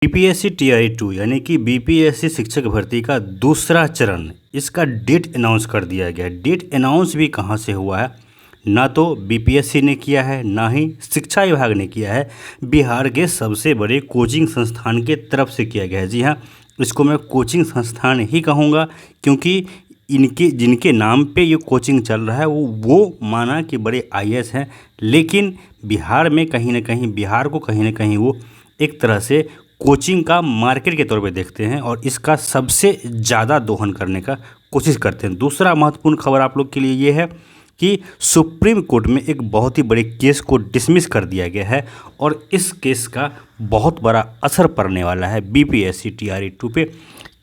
BPSC TRE 2 यानी कि BPSC शिक्षक भर्ती का दूसरा चरण, इसका डेट अनाउंस कर दिया गया है। डेट अनाउंस भी कहाँ से हुआ है? ना तो बीपीएससी ने किया है, ना ही शिक्षा विभाग ने किया है, बिहार के सबसे बड़े कोचिंग संस्थान के तरफ से किया गया है। जी हाँ, इसको मैं कोचिंग संस्थान ही कहूँगा, क्योंकि इनके जिनके नाम पे ये कोचिंग चल रहा है वो माना कि बड़े आईएएस हैं, लेकिन बिहार में कहीं ना कहीं, बिहार को कहीं ना कहीं वो एक तरह से कोचिंग का मार्केट के तौर पे देखते हैं और इसका सबसे ज़्यादा दोहन करने का कोशिश करते हैं। दूसरा महत्वपूर्ण खबर आप लोग के लिए ये है कि सुप्रीम कोर्ट में एक बहुत ही बड़े केस को डिसमिस कर दिया गया है और इस केस का बहुत बड़ा असर पड़ने वाला है बीपीएससी टीआरई 2 पे।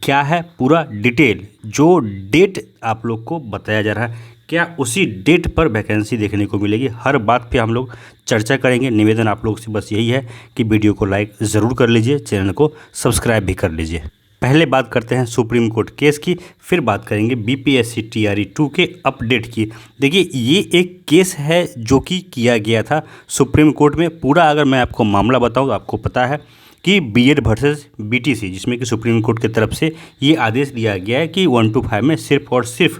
क्या है पूरा डिटेल, जो डेट आप लोग को बताया जा रहा है, क्या उसी डेट पर वैकेंसी देखने को मिलेगी? हर बात पे हम लोग चर्चा करेंगे। निवेदन आप लोग से बस यही है कि वीडियो को लाइक ज़रूर कर लीजिए, चैनल को सब्सक्राइब भी कर लीजिए। पहले बात करते हैं सुप्रीम कोर्ट केस की, फिर बात करेंगे बीपीएससी टीआरई 2 के अपडेट की। देखिए, ये एक केस है जो कि किया गया था सुप्रीम कोर्ट में। पूरा अगर मैं आपको मामला बताऊँ तो आपको पता है कि बीएड वर्सेस बीटीसी, जिसमें कि सुप्रीम कोर्ट की तरफ से ये आदेश दिया गया है कि 1 to 5 में सिर्फ और सिर्फ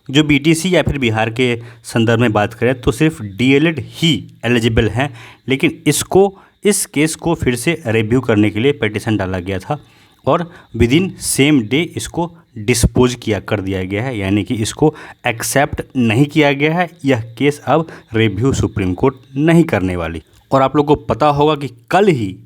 जो बीटीसी या फिर बिहार के संदर्भ में बात करें तो सिर्फ डीएलएड ही एलिजिबल हैं। लेकिन इस केस को फिर से रिव्यू करने के लिए पिटीशन डाला गया था और विद इन सेम डे इसको डिस्पोज कर दिया गया है, यानी कि इसको एक्सेप्ट नहीं किया गया है। यह केस अब रिव्यू सुप्रीम कोर्ट नहीं करने वाली। और आप लोग को पता होगा कि कल ही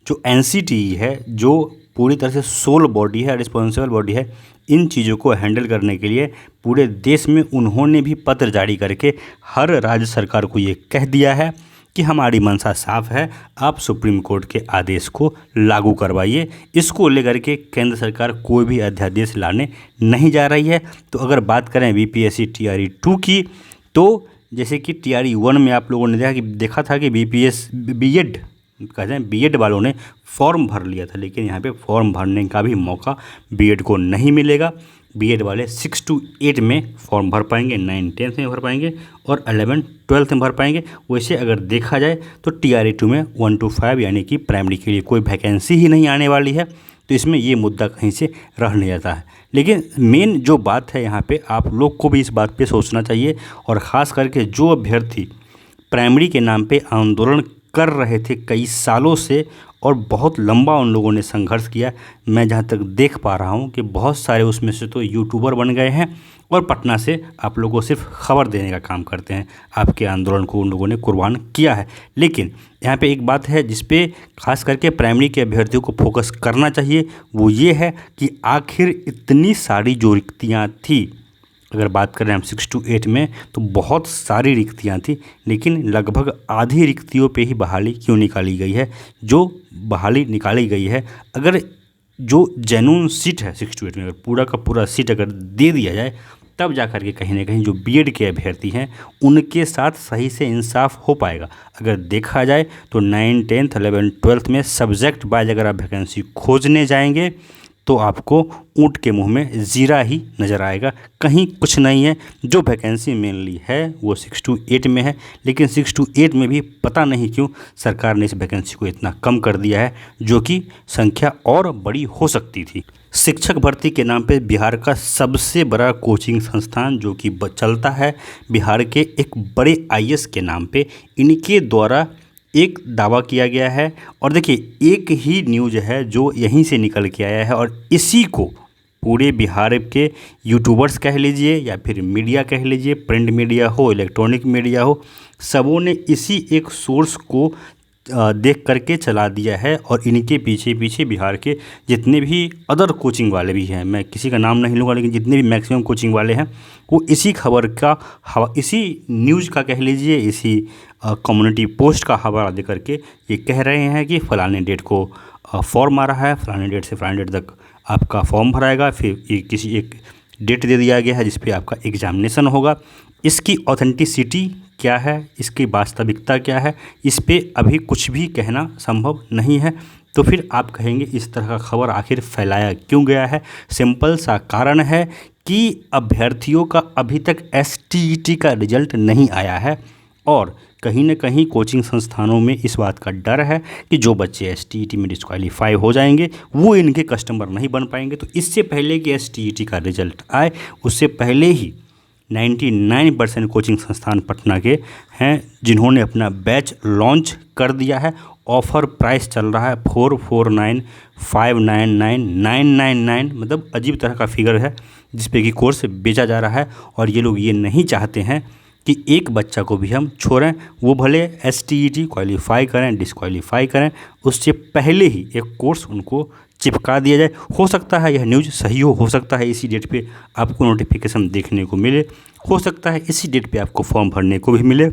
जो एनसीटीई है, जो पूरी तरह से सोल बॉडी है, रिस्पॉन्सिबल बॉडी है इन चीज़ों को हैंडल करने के लिए पूरे देश में, उन्होंने भी पत्र जारी करके हर राज्य सरकार को ये कह दिया है कि हमारी मंशा साफ है, आप सुप्रीम कोर्ट के आदेश को लागू करवाइए। इसको लेकर के केंद्र सरकार कोई भी अध्यादेश लाने नहीं जा रही है। तो अगर बात करें बीपीएससी टीआरई 2 की, तो जैसे कि टीआरई 1 में आप लोगों ने देखा था कि बीएड वालों ने फॉर्म भर लिया था, लेकिन यहाँ पे फॉर्म भरने का भी मौका बीएड को नहीं मिलेगा। बीएड वाले 6 to 8 में फॉर्म भर पाएंगे, 9 10th में भर पाएंगे और 11 12th में भर पाएंगे। वैसे अगर देखा जाए तो टीआरई 2 में 1 to 5 यानी कि प्राइमरी के लिए कोई वैकेंसी ही नहीं आने वाली है, तो इसमें ये मुद्दा कहीं से रह नहीं जाता है। लेकिन मेन जो बात है यहाँ पे, आप लोग को भी इस बात पे सोचना चाहिए, और ख़ास करके जो अभ्यर्थी प्राइमरी के नाम पे आंदोलन कर रहे थे कई सालों से और बहुत लंबा उन लोगों ने संघर्ष किया, मैं जहाँ तक देख पा रहा हूँ कि बहुत सारे उसमें से तो यूट्यूबर बन गए हैं और पटना से आप लोगों को सिर्फ खबर देने का काम करते हैं। आपके आंदोलन को उन लोगों ने कुर्बान किया है। लेकिन यहाँ पे एक बात है जिस पे खास करके प्राइमरी के अभ्यर्थियों को फोकस करना चाहिए, वो ये है कि आखिर इतनी सारी जो रिक्तियाँ थी, अगर बात करें हम 6 to 8 में, तो बहुत सारी रिक्तियाँ थी, लेकिन लगभग आधी रिक्तियों पे ही बहाली क्यों निकाली गई है? जो बहाली निकाली गई है, अगर जो जेन्युइन सीट है 6 to 8 में, अगर पूरा का पूरा सीट अगर दे दिया जाए, तब जा कर के कहीं ना कहीं जो बीएड के अभ्यर्थी हैं उनके साथ सही से इंसाफ हो पाएगा। अगर देखा जाए तो 9 10th 11 12th में सब्जेक्ट वाइज अगर आप वैकेंसी खोजने जाएंगे तो आपको ऊँट के मुंह में जीरा ही नज़र आएगा, कहीं कुछ नहीं है। जो वैकेंसी मेनली है वो 6 to 8 में है, लेकिन 6 to 8 में भी पता नहीं क्यों सरकार ने इस वैकेंसी को इतना कम कर दिया है, जो कि संख्या और बड़ी हो सकती थी। शिक्षक भर्ती के नाम पे बिहार का सबसे बड़ा कोचिंग संस्थान जो कि चलता है बिहार के एक बड़े आईएएस के नाम पे, इनके द्वारा एक दावा किया गया है। और देखिए, एक ही न्यूज़ है जो यहीं से निकल के आया है और इसी को पूरे बिहार के यूट्यूबर्स कह लीजिए या फिर मीडिया कह लीजिए, प्रिंट मीडिया हो, इलेक्ट्रॉनिक मीडिया हो, सबों ने इसी एक सोर्स को देख करके चला दिया है। और इनके पीछे पीछे बिहार के जितने भी अदर कोचिंग वाले भी हैं, मैं किसी का नाम नहीं लूँगा, लेकिन जितने भी मैक्सिमम कोचिंग वाले हैं वो इसी खबर का इसी न्यूज़ का कह लीजिए, इसी कम्युनिटी पोस्ट का हवाला दे करके ये कह रहे हैं कि फ़लाने डेट को फॉर्म आ रहा है, फ़लाने डेट से फ़लाने डेट तक आपका फॉर्म भराएगा, फिर किसी एक डेट दे दिया गया है जिस पे आपका एग्जामिनेशन होगा। इसकी ऑथेंटिसिटी क्या है, इसकी वास्तविकता क्या है, इस पे अभी कुछ भी कहना संभव नहीं है। तो फिर आप कहेंगे इस तरह का खबर आखिर फैलाया क्यों गया है? सिंपल सा कारण है कि अभ्यर्थियों का अभी तक एसटीईटी का रिजल्ट नहीं आया है और कहीं ना कहीं कोचिंग संस्थानों में इस बात का डर है कि जो बच्चे STET में डिस्क्वालीफाई हो जाएंगे वो इनके कस्टमर नहीं बन पाएंगे। तो इससे पहले कि STET का रिजल्ट आए उससे पहले ही 99% कोचिंग संस्थान पटना के हैं जिन्होंने अपना बैच लॉन्च कर दिया है। ऑफ़र प्राइस चल रहा है 449,599,999, मतलब अजीब तरह का फिगर है जिस पे कि कोर्स बेचा जा रहा है। और ये लोग ये नहीं चाहते हैं कि एक बच्चा को भी हम छोड़ें, वो भले STET क्वालिफाई करें डिसक्वालीफाई करें, उससे पहले ही एक कोर्स उनको चिपका दिया जाए। हो सकता है यह न्यूज़ सही हो सकता है इसी डेट पे आपको नोटिफिकेशन देखने को मिले, हो सकता है इसी डेट पे आपको फॉर्म भरने को भी मिले,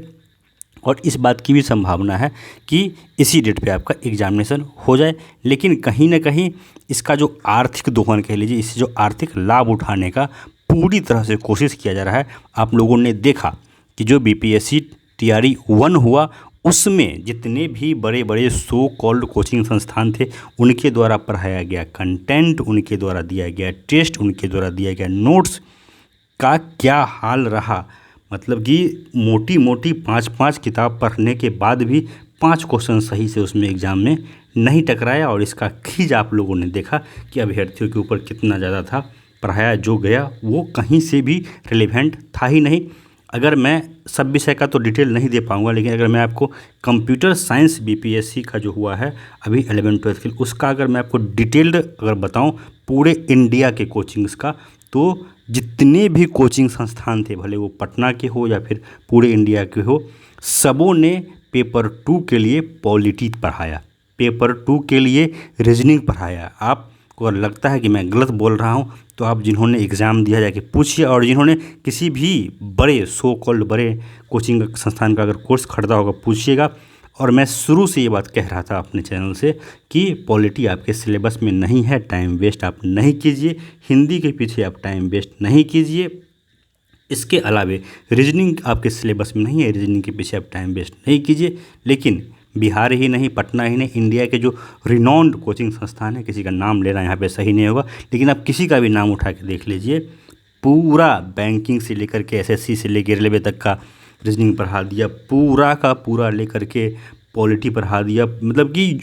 और इस बात की भी संभावना है कि इसी डेट पे आपका एग्जामिनेशन हो जाए। लेकिन कहीं ना कहीं इसका जो आर्थिक दोहन कह लीजिए, इससे जो आर्थिक लाभ उठाने का पूरी तरह से कोशिश किया जा रहा है। आप लोगों ने देखा कि जो BPSC TRE 1 हुआ उसमें जितने भी बड़े बड़े सो कॉल्ड कोचिंग संस्थान थे उनके द्वारा पढ़ाया गया कंटेंट, उनके द्वारा दिया गया टेस्ट, उनके द्वारा दिया गया नोट्स का क्या हाल रहा। मतलब कि मोटी मोटी 5-5 किताब पढ़ने के बाद भी 5 क्वेश्चन सही से उसमें एग्ज़ाम में नहीं टकराया, और इसका खींच आप लोगों ने देखा कि अभ्यर्थियों के ऊपर कितना ज़्यादा था। पढ़ाया जो गया वो कहीं से भी रिलेवेंट था ही नहीं। अगर मैं सब विषय का तो डिटेल नहीं दे पाऊँगा, लेकिन अगर मैं आपको कंप्यूटर साइंस BPSC का जो हुआ है अभी 11-12 के, उसका अगर मैं आपको डिटेल्ड अगर बताऊँ पूरे इंडिया के कोचिंग्स का, तो जितने भी कोचिंग संस्थान थे, भले वो पटना के हो या फिर पूरे इंडिया के हो, सबों ने पेपर 2 के लिए पॉलिटी पढ़ाया, पेपर 2 के लिए रीजनिंग पढ़ाया। आपको अगर लगता है कि मैं गलत बोल रहा हूँ तो आप जिन्होंने एग्ज़ाम दिया जाके पूछिए, और जिन्होंने किसी भी बड़े सो कॉल्ड बड़े कोचिंग संस्थान का अगर कोर्स खरीदा होगा पूछिएगा। और मैं शुरू से ये बात कह रहा था अपने चैनल से कि पॉलिटी आपके सिलेबस में नहीं है, टाइम वेस्ट आप नहीं कीजिए, हिंदी के पीछे आप टाइम वेस्ट नहीं कीजिए। इसके अलावे रीजनिंग आपके सिलेबस में नहीं है, रीजनिंग के पीछे आप टाइम वेस्ट नहीं कीजिए। लेकिन बिहार ही नहीं, पटना ही नहीं, इंडिया के जो रिनॉन्ड कोचिंग संस्थान है, किसी का नाम लेना यहाँ पे सही नहीं होगा, लेकिन आप किसी का भी नाम उठा के देख लीजिए, पूरा बैंकिंग से लेकर के SSC से लेकर रेलवे तक का रीजनिंग पढ़ा दिया, पूरा का पूरा लेकर के पॉलिटी पढ़ा दिया, मतलब कि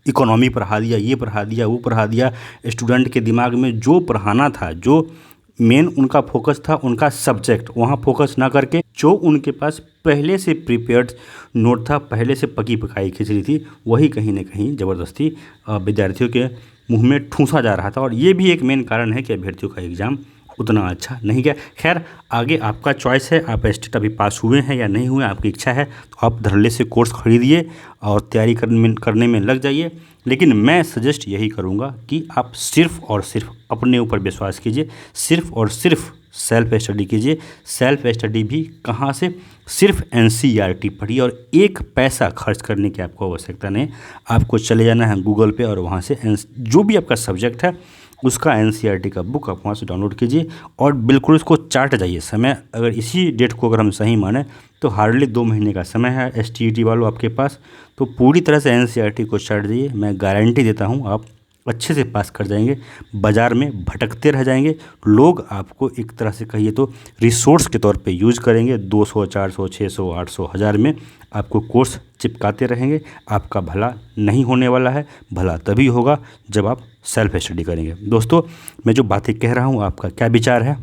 इकोनॉमी पढ़ा दिया, ये पढ़ा दिया, वो पढ़ा दिया। स्टूडेंट के दिमाग में जो पढ़ाना था, जो मेन उनका फोकस था, उनका सब्जेक्ट, वहाँ फोकस ना करके जो उनके पास पहले से प्रिपेयर्ड नोट था, पहले से पकी पकाई खिचड़ी थी, वही कहीं ना कहीं ज़बरदस्ती विद्यार्थियों के मुंह में ठूंसा जा रहा था। और ये भी एक मेन कारण है कि अभ्यर्थियों का एग्ज़ाम उतना अच्छा नहीं गया। खैर आगे आपका चॉइस है, आप STET अभी पास हुए हैं या नहीं हुए, आपकी इच्छा है तो आप धड़ल्ले से कोर्स खरीदिए और तैयारी करने में लग जाइए। लेकिन मैं सजेस्ट यही करूँगा कि आप सिर्फ़ और सिर्फ अपने ऊपर विश्वास कीजिए, सिर्फ़ और सिर्फ सेल्फ स्टडी कीजिए। सेल्फ स्टडी भी कहाँ से, सिर्फ NCERT पढ़िए, और एक पैसा खर्च करने की आपको आवश्यकता नहीं। आपको चले जाना है गूगल पे और वहाँ से जो भी आपका सब्जेक्ट है उसका NCERT का बुक आप वहाँ से डाउनलोड कीजिए और बिल्कुल इसको चाट जाइए। समय अगर इसी डेट को अगर हम सही माने तो हार्डली 2 महीने का समय है STET वालों आपके पास, तो पूरी तरह से NCERT को चाट जाइए। मैं गारंटी देता हूँ आप अच्छे से पास कर जाएंगे। बाज़ार में भटकते रह जाएंगे, लोग आपको एक तरह से कहिए तो रिसोर्स के तौर पे यूज़ करेंगे। 200, 400, 600, 800, 1000 में आपको कोर्स चिपकाते रहेंगे। आपका भला नहीं होने वाला है, भला तभी होगा जब आप सेल्फ स्टडी करेंगे। दोस्तों मैं जो बातें कह रहा हूँ आपका क्या विचार है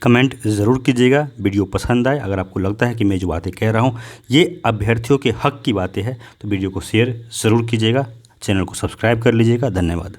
कमेंट ज़रूर कीजिएगा। वीडियो पसंद आए, अगर आपको लगता है कि मैं जो बातें कह रहा हूँ ये अभ्यर्थियों के हक की बातें हैं तो वीडियो को शेयर ज़रूर कीजिएगा, चैनल को सब्सक्राइब कर लीजिएगा। धन्यवाद।